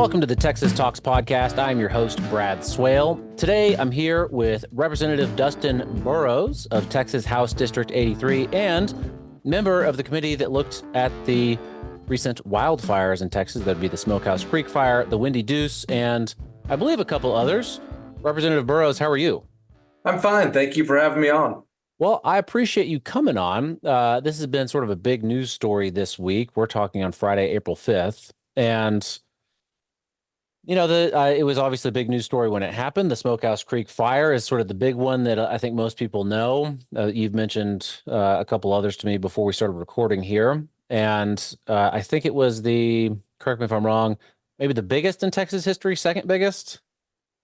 Welcome to the Texas Talks podcast. I'm your host, Brad Swale. Today, I'm here with Representative Dustin Burrows of Texas House District 83 and member of the committee that looked at the recent wildfires in Texas. That'd be the Smokehouse Creek fire, the Windy Deuce, and I believe a couple others. Representative Burrows, how are you? I'm fine. Thank you for having me on. Well, I appreciate you coming on. This has been sort of a big news story this week. We're talking on Friday, April 5th, and it was obviously a big news story when it happened. The Smokehouse Creek fire is sort of the big one that I think most people know. You've mentioned a couple others to me before we started recording here. And I think it was correct me if I'm wrong, maybe the biggest in Texas history, second biggest?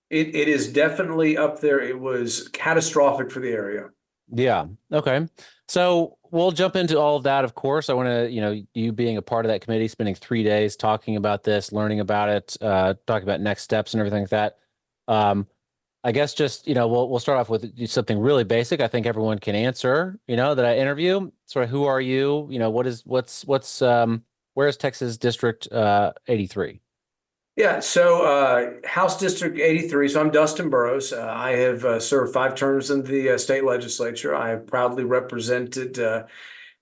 It is definitely up there. It was catastrophic for the area. Yeah. Okay. So we'll jump into all of that, of course. I want to, you being a part of that committee, spending 3 days talking about this, learning about it, talking about next steps and everything like that. I guess just, we'll start off with something really basic. I think everyone can answer, that I interview. Sort of who are you? Where is Texas District 83? Yeah, so House District 83. So I'm Dustin Burrows. I have served 5 terms in the state legislature. I have proudly represented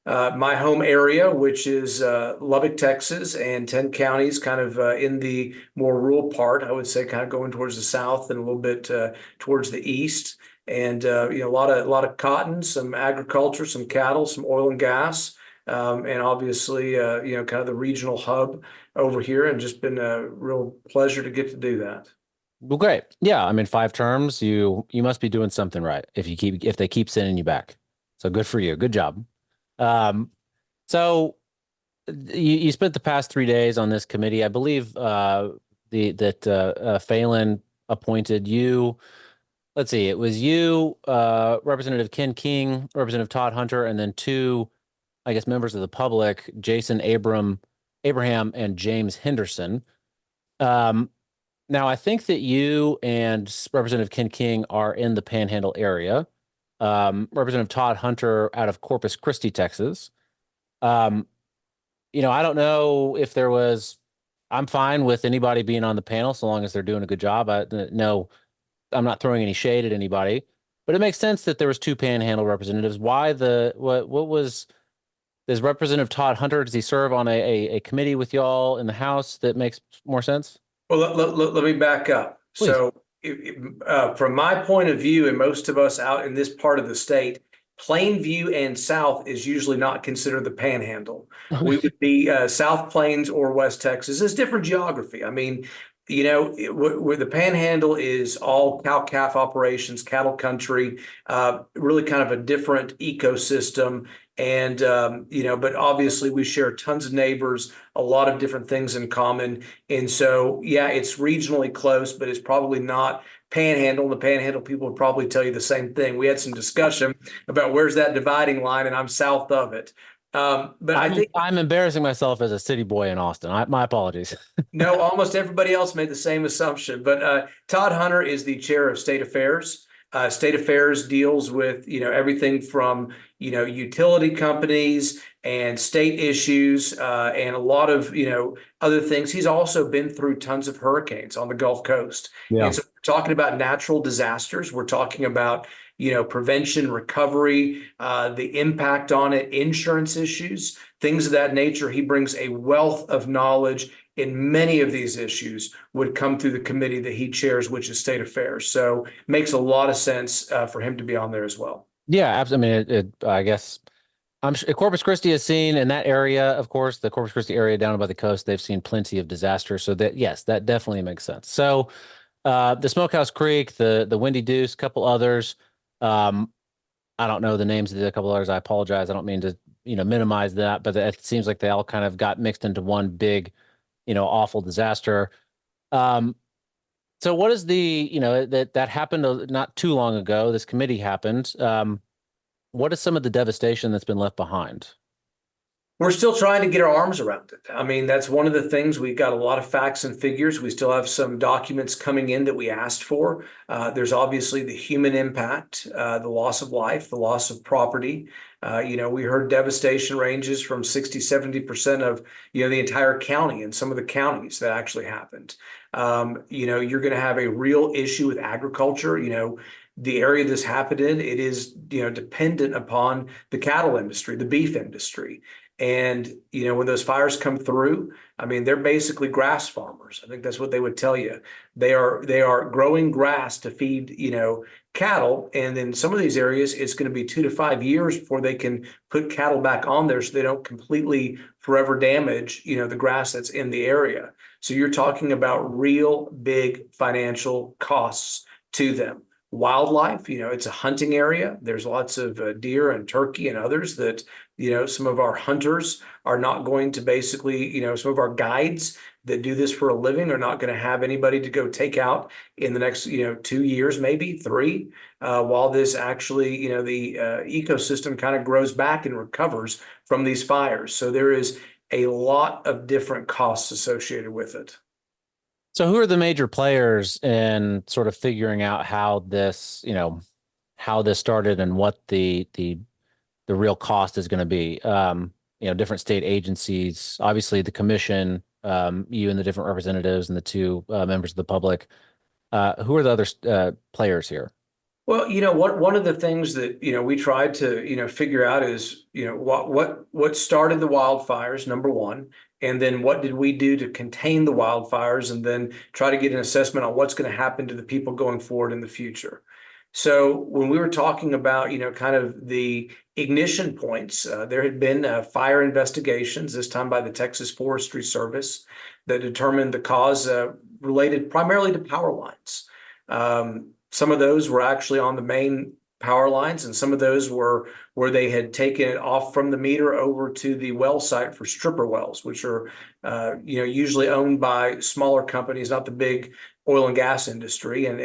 my home area, which is Lubbock, Texas, and 10 counties, kind of in the more rural part, I would say, kind of going towards the south and a little bit towards the east. And a lot of cotton, some agriculture, some cattle, some oil and gas. And obviously, kind of the regional hub over here, and just been a real pleasure to get to do that. Well, great. Yeah, I mean, 5 terms, you must be doing something right if they keep sending you back. So good for you. Good job. So you spent the past 3 days on this committee. I believe Phelan appointed you. Let's see, it was you, Representative Ken King, Representative Todd Hunter, and then 2, I guess, members of the public, Jason Abraham and James Henderson. Now, I think that you and Representative Ken King are in the Panhandle area. Representative Todd Hunter out of Corpus Christi, Texas. I don't know if I'm fine with anybody being on the panel so long as they're doing a good job. No, I'm not throwing any shade at anybody, but it makes sense that there was 2 Panhandle representatives. Does Representative Todd Hunter, does he serve on a committee with y'all in the House that makes more sense? Well, let me back up. Please. So from my point of view, and most of us out in this part of the state, Plainview and South is usually not considered the Panhandle. We would be South Plains or West Texas. It's different geography. I mean, where the Panhandle is all cow-calf operations, cattle country, really kind of a different ecosystem. And, but obviously we share tons of neighbors, a lot of different things in common. And so, yeah, it's regionally close, but it's probably not Panhandle. The Panhandle people would probably tell you the same thing. We had some discussion about where's that dividing line, and I'm south of it. But I think I'm embarrassing myself as a city boy in Austin. My apologies. No, almost everybody else made the same assumption. But Todd Hunter is the chair of State Affairs. State Affairs deals with everything from utility companies and state issues and a lot of other things. He's also been through tons of hurricanes on the Gulf Coast. Yeah. And so we're talking about natural disasters. We're talking about prevention, recovery, the impact on it, insurance issues, things of that nature. He brings a wealth of knowledge in many of these issues would come through the committee that he chairs, which is State Affairs. So makes a lot of sense for him to be on there as well. Yeah, absolutely. I mean, I guess I'm sure Corpus Christi has seen in that area, of course, the Corpus Christi area down by the coast, they've seen plenty of disasters. So yes, that definitely makes sense. So the Smokehouse Creek, the Windy Deuce, a couple others. I don't know the names of the couple others. I apologize. I don't mean to, minimize that, but it seems like they all kind of got mixed into one big, awful disaster. So what is that happened not too long ago? This committee happened. What is some of the devastation that's been left behind? We're still trying to get our arms around it. I mean, that's one of the things. We've got a lot of facts and figures. We still have some documents coming in that we asked for. There's obviously the human impact, the loss of life, the loss of property. We heard devastation ranges from 60, 70% of, the entire county and some of the counties that actually happened. You're going to have a real issue with agriculture. The area this happened in, it is, dependent upon the cattle industry, the beef industry. And, when those fires come through, I mean, they're basically grass farmers. I think that's what they would tell you. They are growing grass to feed, cattle. And in some of these areas, it's going to be 2 to 5 years before they can put cattle back on there so they don't completely forever damage, the grass that's in the area. So you're talking about real big financial costs to them. Wildlife, it's a hunting area. There's lots of deer and turkey and others that, some of our hunters are not going to basically, some of our guides that do this for a living are not going to have anybody to go take out in the next, 2 years, maybe three, while this actually, the ecosystem kind of grows back and recovers from these fires. So there is a lot of different costs associated with it. So who are the major players in sort of figuring out how this started and what the real cost is going to be? Different state agencies, obviously the commission, you and the different representatives and the two members of the public. Who are the other players here? Well, one of the things that, we tried to, figure out is, what started the wildfires, number one, and then what did we do to contain the wildfires, and then try to get an assessment on what's going to happen to the people going forward in the future. So when we were talking about, kind of the ignition points, there had been fire investigations, this time by the Texas Forestry Service, that determined the cause related primarily to power lines. Some of those were actually on the main power lines, and some of those were where they had taken it off from the meter over to the well site for stripper wells, which are, usually owned by smaller companies, not the big oil and gas industry. And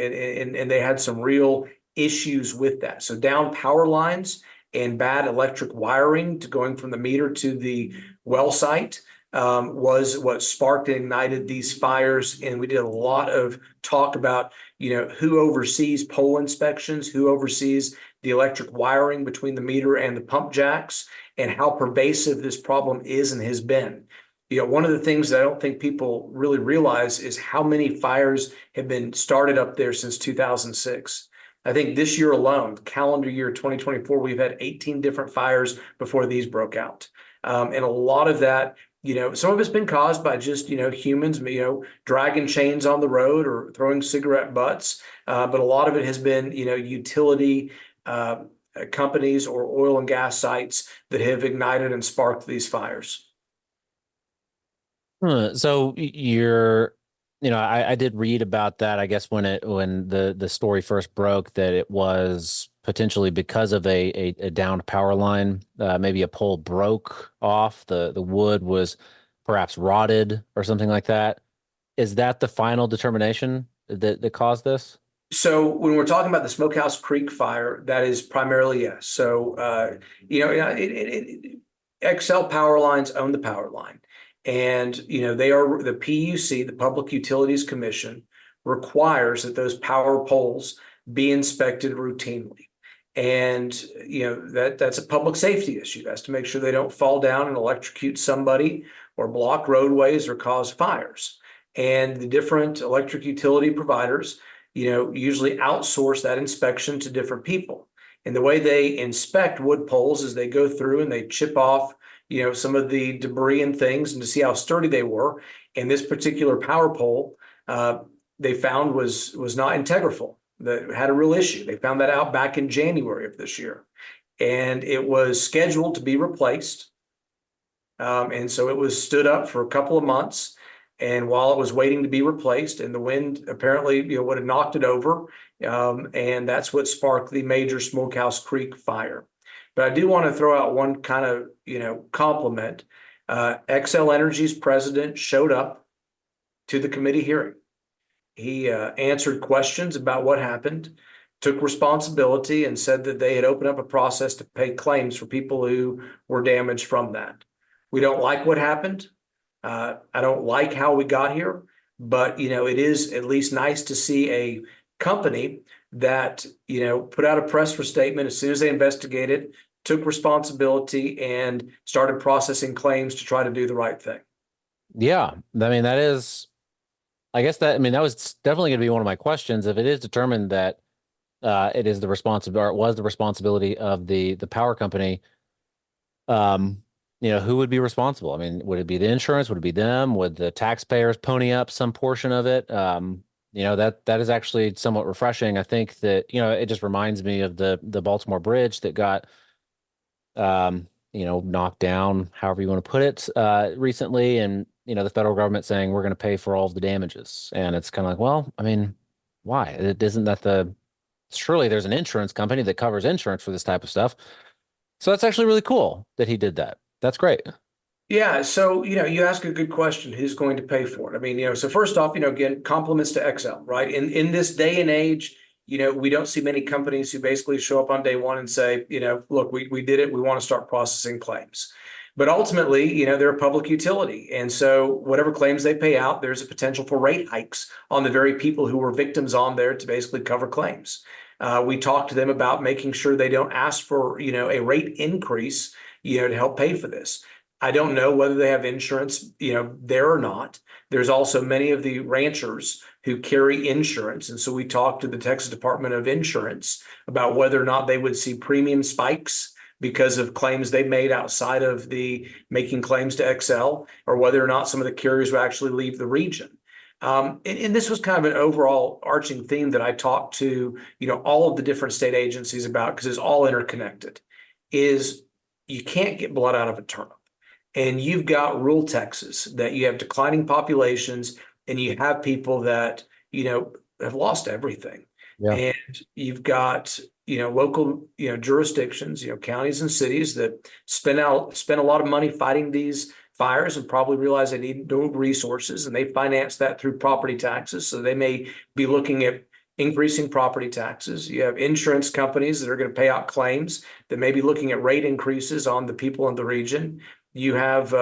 they had some real issues with that. So down power lines and bad electric wiring to going from the meter to the well site was what sparked and ignited these fires. And we did a lot of talk about, who oversees pole inspections, who oversees the electric wiring between the meter and the pump jacks, and how pervasive this problem is and has been. One of the things that I don't think people really realize is how many fires have been started up there since 2006. I think this year alone, calendar year 2024, we've had 18 different fires before these broke out. And a lot of that, some of it's been caused by just, humans, dragging chains on the road or throwing cigarette butts. But a lot of it has been, utility companies or oil and gas sites that have ignited and sparked these fires. So I did read about that, I guess, when the story first broke, that it was potentially because of a downed power line. Maybe a pole broke off, the wood was perhaps rotted or something like that. Is that the final determination that caused this? So when we're talking about the Smokehouse Creek fire, that is primarily yes. So XL Power Lines own the power line. And, they are the PUC, the Public Utilities Commission, requires that those power poles be inspected routinely. And, that's a public safety issue. That's to make sure they don't fall down and electrocute somebody or block roadways or cause fires. And the different electric utility providers, usually outsource that inspection to different people. And the way they inspect wood poles is they go through and they chip off some of the debris and things, and to see how sturdy they were. And this particular power pole, they found was not integrable, that had a real issue. They found that out back in January of this year, and it was scheduled to be replaced. And so it was stood up for a couple of months. And while it was waiting to be replaced, and the wind apparently, would have knocked it over, and that's what sparked the major Smokehouse Creek fire. But I do want to throw out one kind of, compliment. XL Energy's president showed up to the committee hearing. He answered questions about what happened, took responsibility, and said that they had opened up a process to pay claims for people who were damaged from that. We don't like what happened. I don't like how we got here, but it is at least nice to see a company that, put out a press statement as soon as they investigated, took responsibility and started processing claims to try to do the right thing. Yeah. I mean, that is, I guess that, I mean, that was definitely going to be one of my questions. If it is determined that it is the responsibility, or it was the responsibility of the power company, um, who would be responsible? I mean, would it be the insurance? Would it be them? Would the taxpayers pony up some portion of it? That is actually somewhat refreshing. I think that, it just reminds me of the Baltimore Bridge that got knocked down, however you want to put it, recently. And, the federal government saying we're going to pay for all of the damages. And it's kind of like, well, I mean, why? It isn't that surely there's an insurance company that covers insurance for this type of stuff. So that's actually really cool that he did that. That's great. Yeah, so you ask a good question. Who's going to pay for it? I mean, so first off, again, compliments to Excel, right? In this day and age, we don't see many companies who basically show up on day one and say, look, we did it. We want to start processing claims. But ultimately, they're a public utility. And so whatever claims they pay out, there's a potential for rate hikes on the very people who were victims on there to basically cover claims. We talked to them about making sure they don't ask for, a rate increase, to help pay for this. I don't know whether they have insurance, there or not. There's also many of the ranchers who carry insurance. And so we talked to the Texas Department of Insurance about whether or not they would see premium spikes because of claims they made outside of the making claims to Excel, or whether or not some of the carriers would actually leave the region. And this was kind of an overall arching theme that I talked to, all of the different state agencies about, because it's all interconnected, is you can't get blood out of a turnip. And you've got rural Texas that you have declining populations, and you have people that, have lost everything. Yeah. And you've got, local, jurisdictions, counties and cities that spend a lot of money fighting these fires and probably realize they need no resources, and they finance that through property taxes. So they may be looking at increasing property taxes. You have insurance companies that are going to pay out claims that may be looking at rate increases on the people in the region. You have,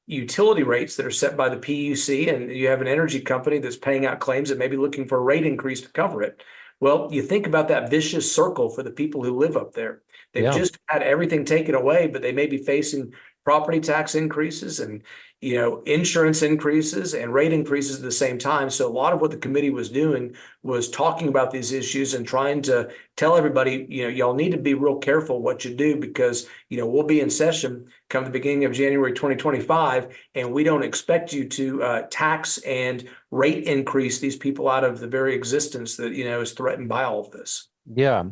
utility rates that are set by the PUC, and you have an energy company that's paying out claims that may be looking for a rate increase to cover it. Well, you think about that vicious circle for the people who live up there. They've Yeah. just had everything taken away, but they may be facing property tax increases and, insurance increases and rate increases at the same time. So a lot of what the committee was doing was talking about these issues and trying to tell everybody, y'all need to be real careful what you do, because, we'll be in session come the beginning of January 2025, and we don't expect you to tax and rate increase these people out of the very existence that, is threatened by all of this. Yeah.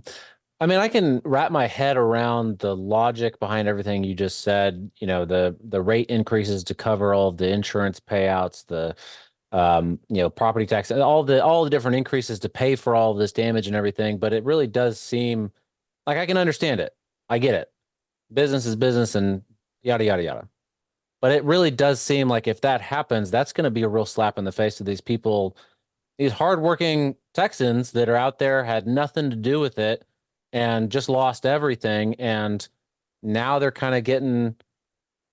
I mean, I can wrap my head around the logic behind everything you just said, the rate increases to cover all of the insurance payouts, the property tax, all the different increases to pay for all of this damage and everything. But it really does seem like I can understand it. I get it. Business is business and yada yada yada. But it really does seem like if that happens, that's going to be a real slap in the face of these people, these hardworking Texans that are out there, had nothing to do with it and just lost everything. And now they're kind of getting,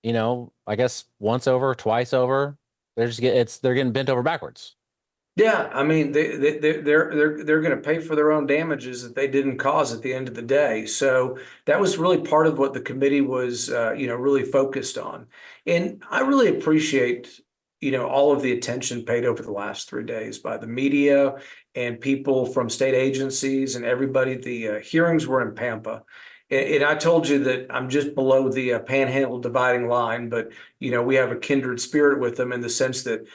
I guess once over, twice over. They're getting bent over backwards. Yeah, I mean they're going to pay for their own damages that they didn't cause at the end of the day. So that was really part of what the committee was really focused on. And I really appreciate all of the attention paid over the last 3 days by the media and people from state agencies and everybody. The hearings were in Pampa. And I told you that I'm just below the Panhandle dividing line, but we have a kindred spirit with them in the sense that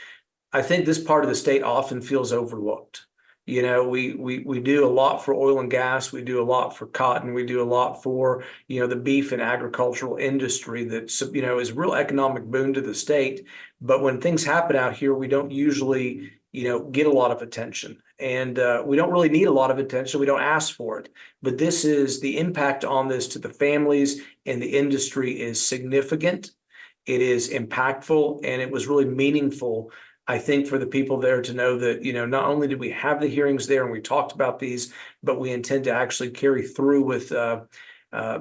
I think this part of the state often feels overlooked. We do a lot for oil and gas. We do a lot for cotton. We do a lot for, the beef and agricultural industry that's, is a real economic boon to the state. But when things happen out here, we don't usually, get a lot of attention. And we don't really need a lot of attention. We don't ask for it. But this is the impact on this to the families and the industry is significant. It is impactful, and it was really meaningful, I think, for the people there to know that, not only did we have the hearings there and we talked about these, but we intend to actually carry through with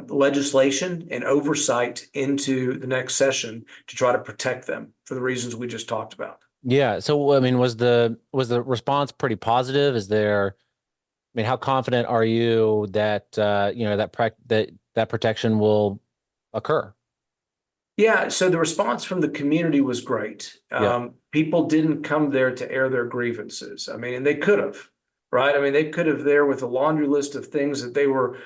legislation and oversight into the next session to try to protect them for the reasons we just talked about. Yeah. So, I mean, was the response pretty positive? I mean, how confident are you that that protection will occur? Yeah, so the response from the community was great. Yeah. People didn't come there to air their grievances. I mean, and they could have, right? I mean, they could have there with a laundry list of things that they were,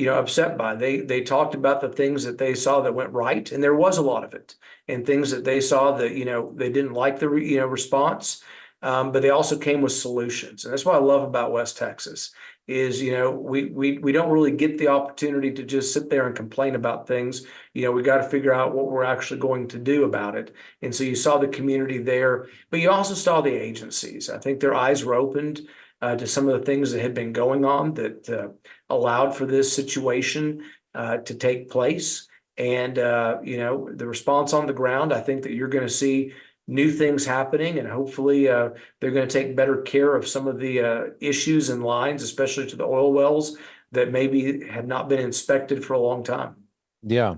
upset by. They talked about the things that they saw that went right, and there was a lot of it, and things that they saw that they didn't like the response, but they also came with solutions, and that's what I love about West Texas is we don't really get the opportunity to just sit there and complain about things. We got to figure out what we're actually going to do about it. And so you saw the community there, but you also saw the agencies. I think their eyes were opened to some of the things that had been going on that allowed for this situation to take place. And the response on the ground, I think that you're going to see new things happening, and hopefully they're going to take better care of some of the issues and lines, especially to the oil wells that maybe had not been inspected for a long time. Yeah.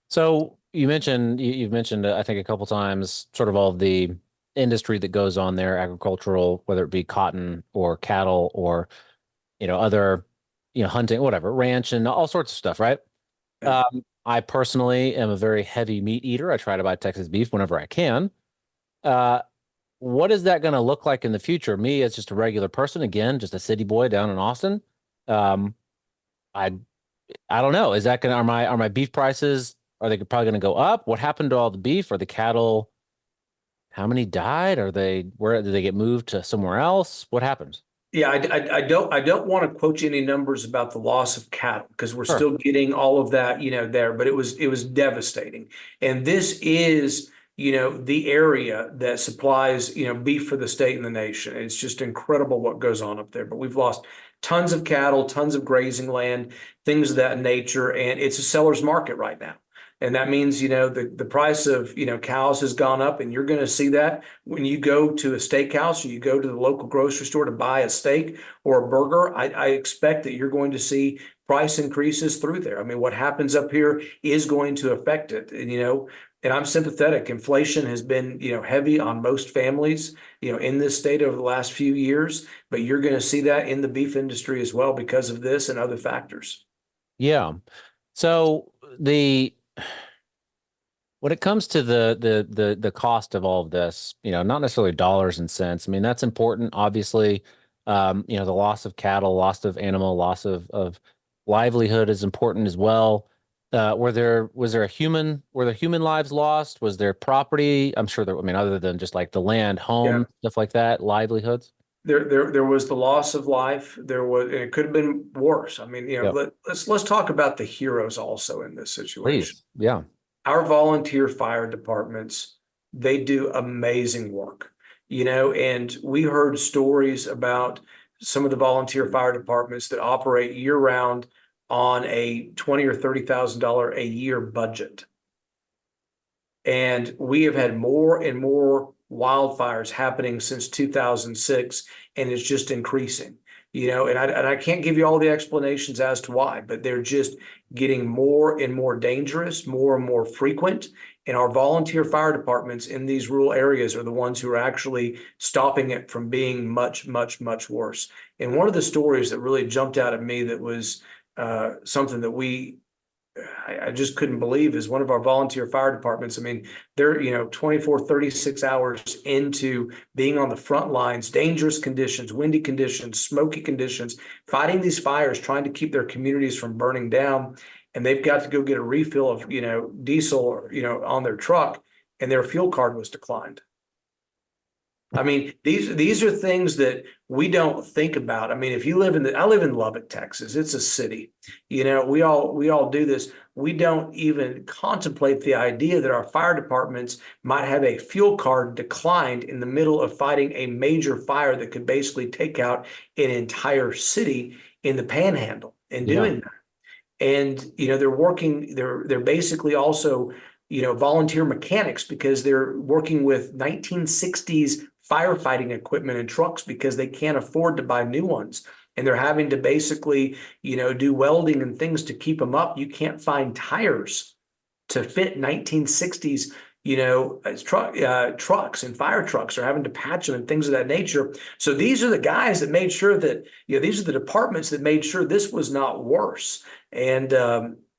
So you've mentioned I think a couple times sort of all of the industry that goes on there, agricultural, whether it be cotton or cattle or other hunting, whatever, ranch and all sorts of stuff, right? Yeah. I personally am a very heavy meat eater. I try to buy Texas beef whenever I can. Uh, what is that going to look like in the future? Me as just a regular person, again, just a city boy down in Austin. Um, I I don't know. Is that gonna are my beef prices are they probably gonna go up? What happened to all the beef? Are the cattle? How many died? Are they where did they get moved to somewhere else? What happened? Yeah, I don't want to quote you any numbers about the loss of cattle because we're Sure. still getting all of that, there, but it was devastating. And this is, the area that supplies, beef for the state and the nation. It's just incredible what goes on up there. But we've lost tons of cattle, tons of grazing land, things of that nature, and it's a seller's market right now. And that means, the price of, cows has gone up, and you're going to see that when you go to a steakhouse or you go to the local grocery store to buy a steak or a burger. I expect that you're going to see price increases through there. I mean, what happens up here is going to affect it. And I'm sympathetic. Inflation has been, heavy on most families, in this state over the last few years, but you're going to see that in the beef industry as well because of this and other factors. Yeah. So the when it comes to the cost of all of this, not necessarily dollars and cents. I mean, that's important, obviously. The loss of cattle, loss of animal, loss of livelihood is important as well. Were there human lives lost? Was there property? I'm sure I mean, other than just like the land, Yeah. home, stuff like that, livelihoods. There was the loss of life. There was, and it could have been worse. I mean, Yep. let's talk about the heroes also in this situation. Please. Yeah. Our volunteer fire departments, they do amazing work, and we heard stories about some of the volunteer fire departments that operate year round on a 20 or $30,000 a year budget. And we have had more and more wildfires happening since 2006, and it's just increasing. And I can't give you all the explanations as to why, but they're just getting more and more dangerous, more and more frequent. And our volunteer fire departments in these rural areas are the ones who are actually stopping it from being much, much, much worse. And one of the stories that really jumped out at me that was something that I just couldn't believe is one of our volunteer fire departments. I mean, they're, 24, 36 hours into being on the front lines, dangerous conditions, windy conditions, smoky conditions, fighting these fires, trying to keep their communities from burning down. And they've got to go get a refill of, diesel, on their truck, and their fuel card was declined. I mean, these are things that we don't think about. I mean, if you live I live in Lubbock, Texas. It's a city. We all do this. We don't even contemplate the idea that our fire departments might have a fuel card declined in the middle of fighting a major fire that could basically take out an entire city in the panhandle and Yeah. doing that. And they're basically also volunteer mechanics because they're working with 1960s firefighting equipment and trucks because they can't afford to buy new ones. and they're having to basically, do welding and things to keep them up. You can't find tires to fit 1960s, trucks and fire trucks are having to patch them and things of that nature. So these are the guys that made sure that, these are the departments that made sure this was not worse. And,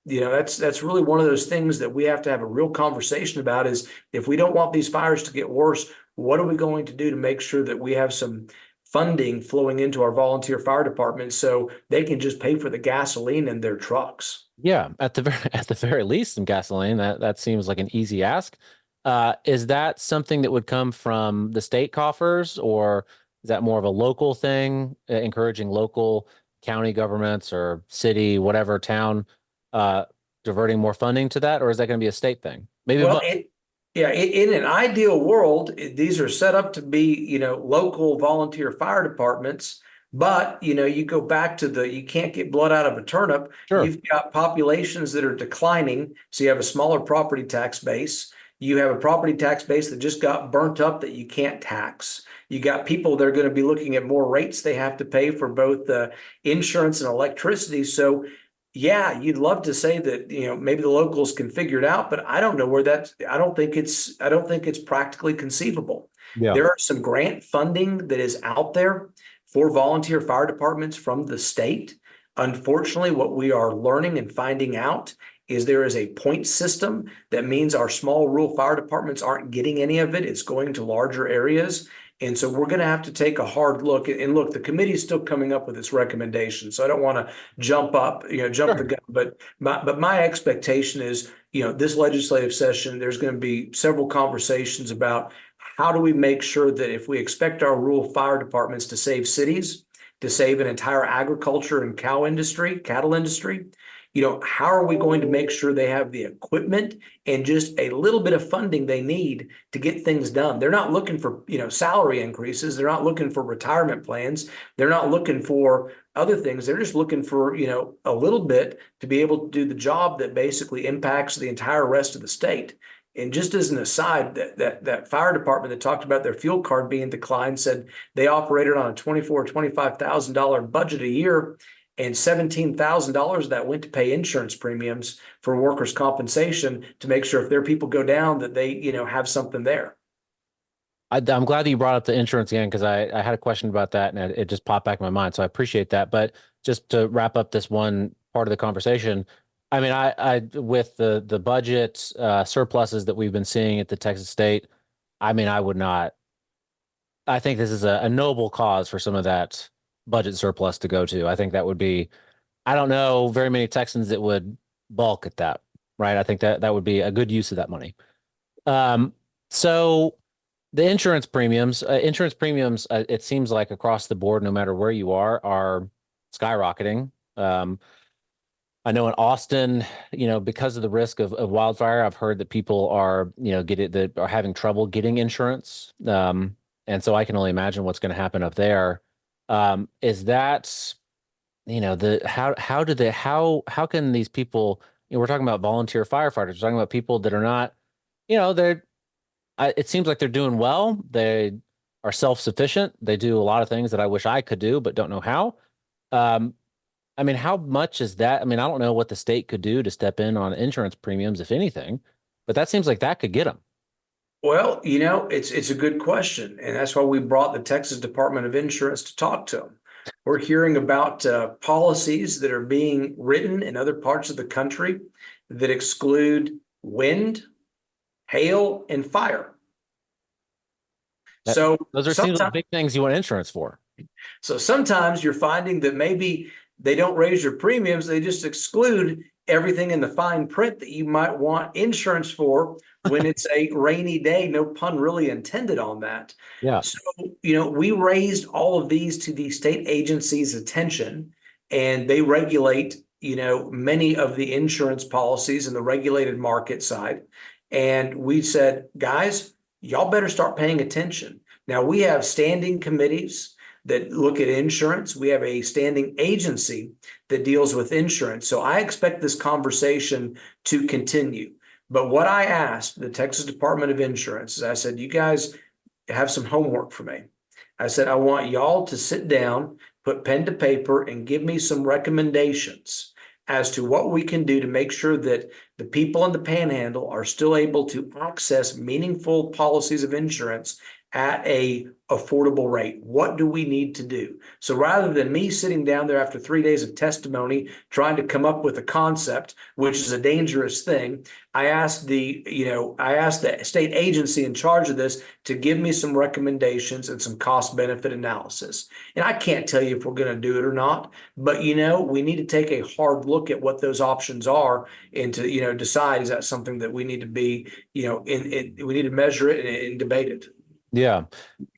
that's really one of those things that we have to have a real conversation about is if we don't want these fires to get worse, what are we going to do to make sure that we have some funding flowing into our volunteer fire departments so they can just pay for the gasoline in their trucks? Yeah, at the very least, some gasoline. That seems like an easy ask. Is that something that would come from the state coffers, or is that more of a local thing, encouraging local county governments or city, whatever town, uh, diverting more funding to that, or is that going to be a state thing? Maybe Well, both. in an ideal world, these are set up to be, local volunteer fire departments. But, you go back to you can't get blood out of a turnip. Sure. You've got populations that are declining. So you have a smaller property tax base. You have a property tax base that just got burnt up that you can't tax. You got people that are going to be looking at more rates they have to pay for both insurance and electricity. So yeah, you'd love to say that, maybe the locals can figure it out, but I don't know where I don't think it's practically conceivable. Yeah. There are some grant funding that is out there for volunteer fire departments from the state. Unfortunately, what we are learning and finding out is there is a point system that means our small rural fire departments aren't getting any of it. It's going to larger areas. And so we're going to have to take a hard look. And look, the committee is still coming up with its recommendation. So I don't want to jump the Sure. gun. But my expectation is, this legislative session, there's going to be several conversations about how do we make sure that if we expect our rural fire departments to save cities, to save an entire agriculture and cattle industry, how are we going to make sure they have the equipment and just a little bit of funding they need to get things done? They're not looking for, salary increases. They're not looking for retirement plans. They're not looking for other things. They're just looking for, a little bit to be able to do the job that basically impacts the entire rest of the state. And just as an aside, that fire department that talked about their fuel card being declined said they operated on a $24,000 to $25,000 budget a year, and $17,000 that went to pay insurance premiums for workers' compensation to make sure if their people go down that they, have something there. I'm glad that you brought up the insurance again because I had a question about that and it just popped back in my mind. So I appreciate that. But just to wrap up this one part of the conversation, I mean, I with the budget surpluses that we've been seeing at the Texas State, I mean, I would not. I think this is a noble cause for some of that budget surplus to go to. I think that would be. I don't know very many Texans that would balk at that, right? I think that would be a good use of that money. Um, so. The insurance premiums, it seems like across the board, no matter where you are skyrocketing. I know in Austin, because of the risk of wildfire, I've heard that people are, that are having trouble getting insurance. And so I can only imagine what's going to happen up there. Is that, how can these people, we're talking about volunteer firefighters, we're talking about people that are not, they're it seems like they're doing well. They are self-sufficient. They do a lot of things that I wish I could do, but don't know how. Um, I mean, how much is that? I mean, I don't know what the state could do to step in on insurance premiums, if anything, but that seems like that could get them. Well, it's a good question, and that's why we brought the Texas Department of Insurance to talk to them. We're hearing about policies that are being written in other parts of the country that exclude wind, hail, and fire. That, So those are seems like sometimes big things you want insurance for. So sometimes you're finding that maybe they don't raise your premiums, they just exclude everything in the fine print that you might want insurance for when it's a rainy day, no pun really intended on that. Yeah. So, we raised all of these to the state agency's attention, and they regulate, many of the insurance policies in the regulated market side. And we said, guys, y'all better start paying attention. Now we have standing committees that look at insurance. We have a standing agency that deals with insurance. So I expect this conversation to continue. But what I asked the Texas Department of Insurance is I said, you guys have some homework for me. I said, I want y'all to sit down put pen to paper and give me some recommendations as to what we can do to make sure that the people in the Panhandle are still able to access meaningful policies of insurance at a affordable rate. What do we need to do? So rather than me sitting down there after 3 days of testimony, trying to come up with a concept, which is a dangerous thing, I asked the state agency in charge of this to give me some recommendations and some cost benefit analysis. And I can't tell you if we're going to do it or not, but we need to take a hard look at what those options are and to, decide, is that something that we need to be, we need to measure it and debate it. Yeah.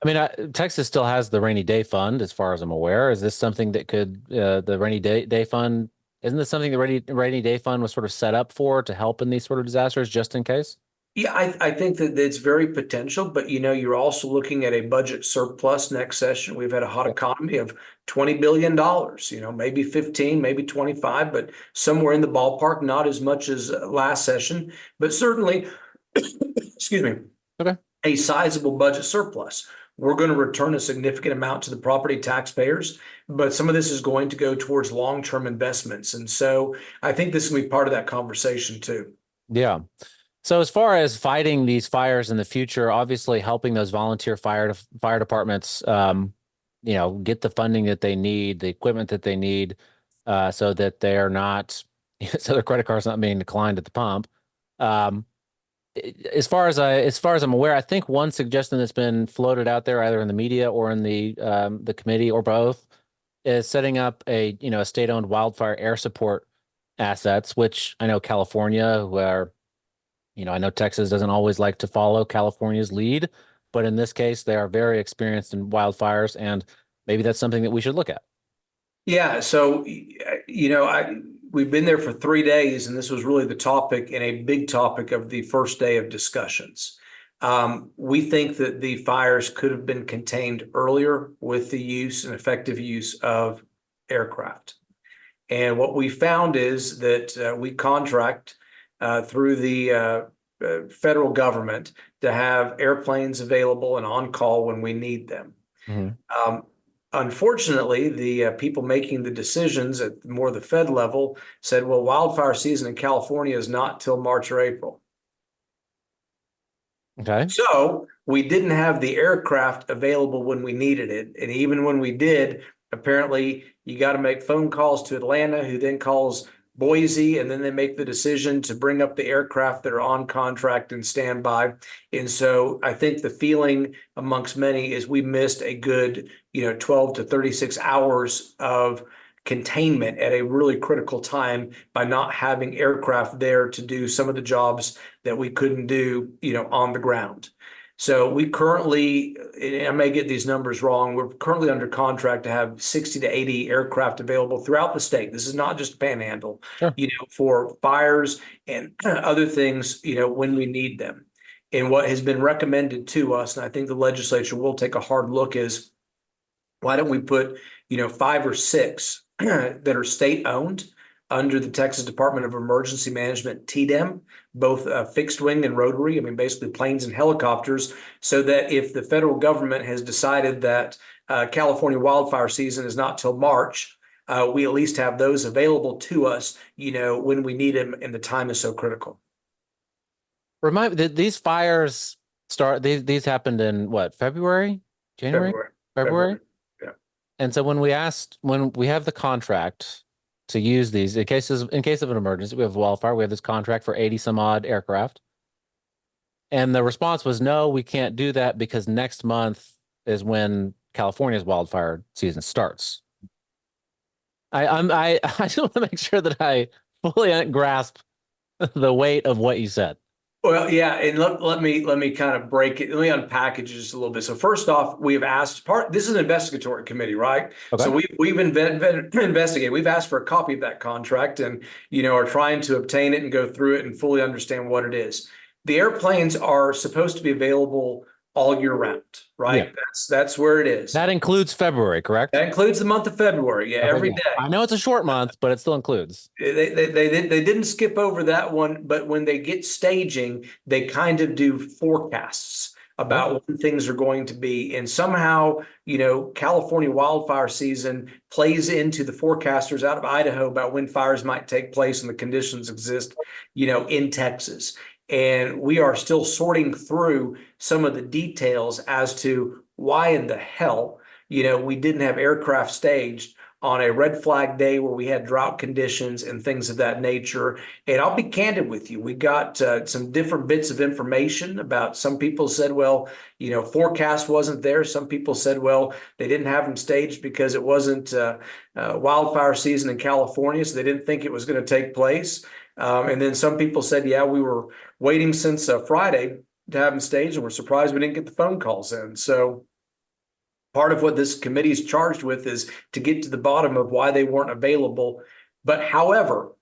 I mean, Texas still has the rainy day fund, as far as I'm aware. Is this something that could, the rainy day fund, isn't this something the rainy day fund was sort of set up for, to help in these sort of disasters, just in case? Yeah, I think that it's very potential, but you're also looking at a budget surplus next session. We've had a hot economy of $20 billion, maybe 15, maybe 25, but somewhere in the ballpark, not as much as last session, but certainly, excuse me, Okay. a sizable budget surplus. We're going to return a significant amount to the property taxpayers, but some of this is going to go towards long-term investments. And so I think this will be part of that conversation too. Yeah. So as far as fighting these fires in the future, obviously helping those volunteer fire departments, get the funding that they need, the equipment that they need, so that they're not, so their credit card's not being declined at the pump. Um, as far as I'm aware, I think one suggestion that's been floated out there, either in the media or in the committee or both, is setting up a state-owned wildfire air support assets, which I know California, where I know Texas doesn't always like to follow California's lead, but in this case, they are very experienced in wildfires, and maybe that's something that we should look at. Yeah, so we've been there for 3 days, and this was really the topic and a big topic of the first day of discussions. We think that the fires could have been contained earlier with the use and effective use of aircraft. And what we found is that we contract through the federal government to have airplanes available and on call when we need them. Mm-hmm. Unfortunately, the people making the decisions at more the Fed level said, well, wildfire season in California is not till March or April. Okay. So we didn't have the aircraft available when we needed it. And even when we did, apparently you got to make phone calls to Atlanta, who then calls Boise, and then they make the decision to bring up the aircraft that are on contract and standby. And so I think the feeling amongst many is we missed a good, 12 to 36 hours of containment at a really critical time by not having aircraft there to do some of the jobs that we couldn't do, on the ground. So we currently, and I may get these numbers wrong, we're currently under contract to have 60 to 80 aircraft available throughout the state. This is not just Panhandle, Sure. for fires and other things, when we need them. And what has been recommended to us, and I think the legislature will take a hard look, is why don't we put, 5 or 6 that are state owned under the Texas Department of Emergency Management, TDEM, both fixed wing and rotary, I mean, basically planes and helicopters, so that if the federal government has decided that California wildfire season is not till March, we at least have those available to us, when we need them and the time is so critical. Remind me, did these fires start? These happened in what, February, January, February? Yeah. And so when we have the contract to use these in case of an emergency, we have a wildfire, we have this contract for 80 some odd aircraft. And the response was, no, we can't do that because next month is when California's wildfire season starts. I just want to make sure that I fully grasp the weight of what you said. Well, yeah, and let me kind of break it. Let me unpackage it just a little bit. So first off, we have asked this is an investigatory committee, right? Okay. So we've investigated. We've asked for a copy of that contract and are trying to obtain it and go through it and fully understand what it is. The airplanes are supposed to be available all year round, right? Yeah. That's where it is. That includes February, correct? That includes the month of February. Yeah, Okay, every yeah. day. I know it's a short month, but it still includes. They didn't skip over that one, but when they get staging, they kind of do forecasts Oh, about when things are going to be. And somehow, California wildfire season plays into the forecasters out of Idaho about when fires might take place and the conditions exist, in Texas. And we are still sorting through some of the details as to why in the hell, we didn't have aircraft staged on a red flag day where we had drought conditions and things of that nature. And I'll be candid with you. We got some different bits of information about some people said, well, forecast wasn't there. Some people said, well, they didn't have them staged because it wasn't wildfire season in California, so they didn't think it was going to take place. And then some people said, yeah, we were waiting since Friday to have them staged, and we're surprised we didn't get the phone calls in. So part of what this committee is charged with is to get to the bottom of why they weren't available. But however,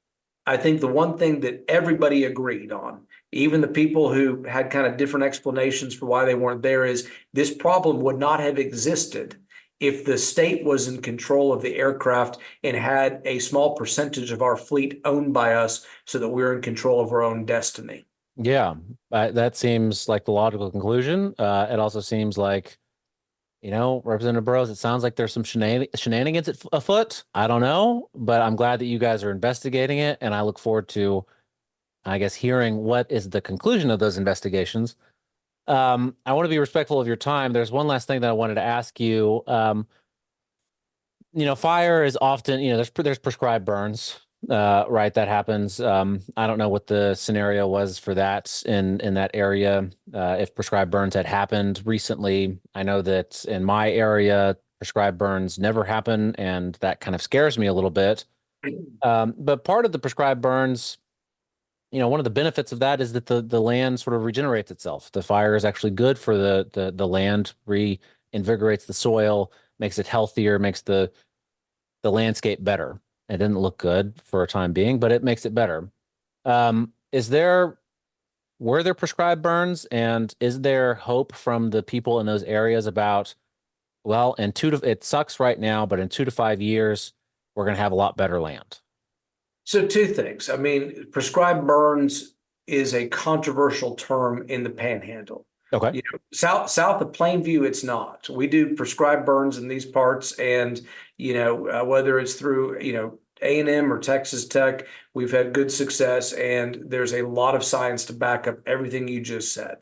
I think the one thing that everybody agreed on, even the people who had kind of different explanations for why they weren't there, is this problem would not have existed if the state was in control of the aircraft and had a small percentage of our fleet owned by us so that we're in control of our own destiny. yeah. That seems like the logical conclusion. It also seems like, Representative Burrows, it sounds like there's some shenanigans afoot. I don't know, but I'm glad that you guys are investigating it, and I look forward to, I guess, hearing what is the conclusion of those investigations. I want to be respectful of your time. There's one last thing that I wanted to ask you. Fire is often, there's prescribed burns, right? That happens. I don't know what the scenario was for that in that area. If prescribed burns had happened recently, I know that in my area, prescribed burns never happen, and that kind of scares me a little bit. But part of the prescribed burns, one of the benefits of that is that the land sort of regenerates itself. The fire is actually good for the land, reinvigorates the soil, makes it healthier, makes the landscape better. It didn't look good for a time being, but it makes it better. Is there Were there prescribed burns, and is there hope from the people in those areas about, well, it sucks right now, but in 2 to 5 years, we're going to have a lot better land? So two things. I mean, prescribed burns is a controversial term in the Panhandle. Okay. South of Plainview, it's not. We do prescribed burns in these parts, and whether it's through A&M or Texas Tech, we've had good success, and there's a lot of science to back up everything you just said.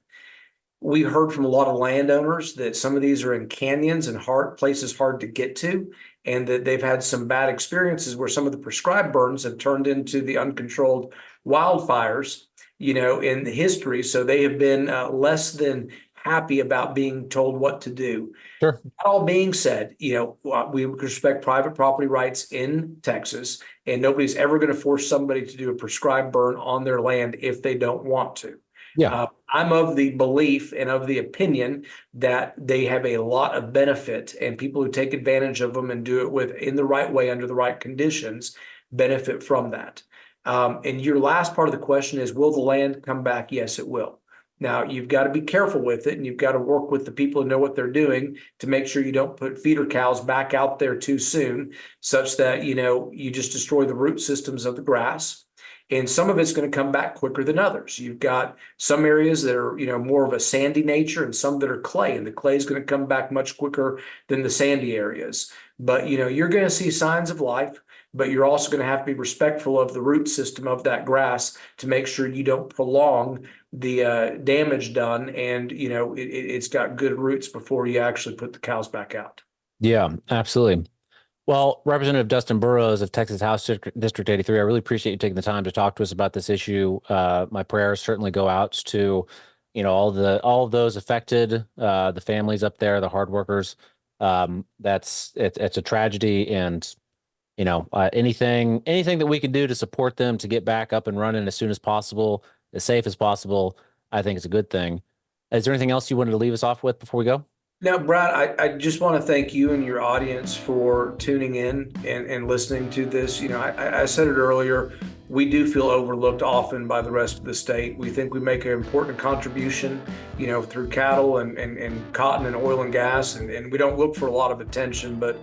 We heard from a lot of landowners that some of these are in canyons and places hard to get to, and that they've had some bad experiences where some of the prescribed burns have turned into the uncontrolled wildfires, in history. So they have been less than happy about being told what to do. Sure. That all being said, we respect private property rights in Texas, and nobody's ever going to force somebody to do a prescribed burn on their land if they don't want to. Yeah. I'm of the belief and of the opinion that they have a lot of benefit, and people who take advantage of them and do it in the right way under the right conditions benefit from that. And your last part of the question is, will the land come back? Yes, it will. Now, you've got to be careful with it, and you've got to work with the people who know what they're doing to make sure you don't put feeder cows back out there too soon, such that, you just destroy the root systems of the grass. And some of it's going to come back quicker than others. You've got some areas that are, more of a sandy nature, and some that are clay, and the clay is going to come back much quicker than the sandy areas. But, you're going to see signs of life, but you're also going to have to be respectful of the root system of that grass to make sure you don't prolong the damage done, and, it's got good roots before you actually put the cows back out. Yeah, absolutely. Well, Representative Dustin Burrows of Texas House District 83, I really appreciate you taking the time to talk to us about this issue. My prayers certainly go out to, all of those affected, the families up there, the hard workers. It's a tragedy, and anything that we can do to support them to get back up and running as soon as possible, as safe as possible, I think it's a good thing. Is there anything else you wanted to leave us off with before we go? Now, Brad, I just want to thank you and your audience for tuning in and listening to this. I said it earlier, we do feel overlooked often by the rest of the state. We think we make an important contribution, through cattle and cotton and oil and gas, and we don't look for a lot of attention. But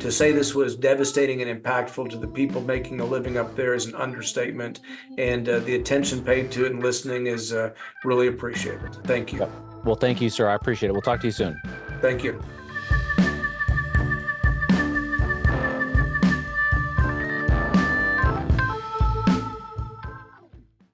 to say this was devastating and impactful to the people making a living up there is an understatement. And the attention paid to it and listening is really appreciated. Thank you. Well, thank you, sir. I appreciate it. We'll talk to you soon. Thank you.